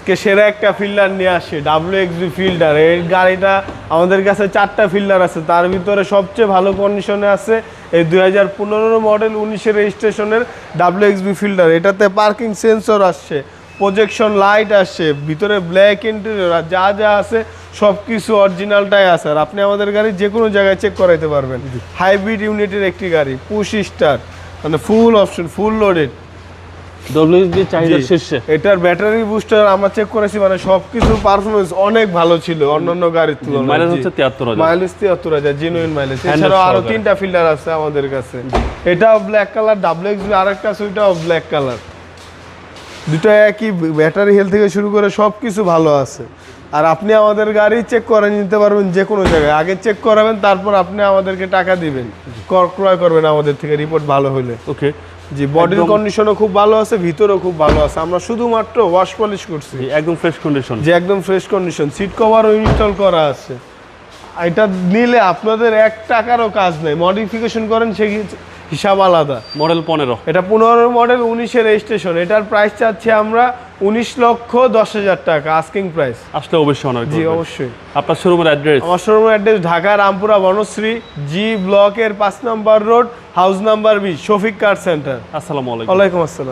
আজকে সেরা একটা ফিল্ডার নিয়ে আসে, WXV ফিল্ডার। এই গাড়িটা আমাদের কাছে 4টা ফিল্ডার আছে, তার ভিতরে সবচেয়ে ভালো কন্ডিশনে আছে এই 2015 মডেল 19-এর রেজিস্ট্রেশনের WXV ফিল্ডার। এটাতে পার্কিং সেন্সর আসছে, প্রজেকশন লাইট আসছে, ভিতরে ব্ল্যাক ইন্টেরিয়র, আর যা যা আছে সব কিছু অরিজিনালটাই আছে। আর আপনি আমাদের গাড়ি যে কোনো জায়গায় চেক করাইতে পারবেন। হাইব্রিড ইউনিটের একটি গাড়ি, পুশ স্টার্ট, মানে full option, full loaded, WXV চাহিদা শীর্ষে। এটার ব্যাটারি বুস্টার আমরা চেক করেছি, মানে সবকিছু পারফরমেন্স অনেক ভালো ছিল অন্যান্য গাড়ির তুলনায়। মাইলেজ হচ্ছে 73,000, মাইলেজ 73,000 জেনুইন মাইলেজ। এছাড়াও আরো 3টা ফিল্টার আছে আমাদের কাছে। এটাও ব্ল্যাক কালার, WXV আরেকটা আছে, ওইটাও ব্ল্যাক কালার। দুটো একই, ব্যাটারি হেলথ থেকে শুরু করে সবকিছু ভালো আছে। আর আপনি আমাদের গাড়ি চেক করে নিতে পারবেন যে কোনো জায়গায়। আগে চেক করাবেন, তারপর আপনি আমাদেরকে টাকা দিবেন, ক্রয় করবেন আমাদের থেকে রিপোর্ট ভালো হলে। ওকে জি, বডির কন্ডিশনও খুব ভালো আছে, ভিতরেও খুব ভালো আছে। আমরা শুধুমাত্র ওয়াশ পলিশ করছি, একদম ফ্রেশ কন্ডিশন। যে একদম ফ্রেশ কন্ডিশন। সিট কভারও ইনস্টল করা আছে। এটা নিলে আপনাদের 1 টাকারও কাজ নেই, মডিফিকেশন করেন সেই হিসাব আলাদা। মডেল 15, এটা 15 মডেল 19-এর রেজিস্ট্রেশন। এটার প্রাইস চাচ্ছি আমরা 19,10,000 টাকা আস্কিং প্রাইস। আসলে অবশ্যই অনার। জি অবশ্যই। আপনার শোরুমের অ্যাড্রেস? আমার শোরুমের অ্যাড্রেস ঢাকা রামপুরা বনশ্রী জি ব্লকের 5 নম্বর road, house number 20, Shafiq car centre. আসসালামু আলাইকুম। ওয়ালাইকুম আসসালাম।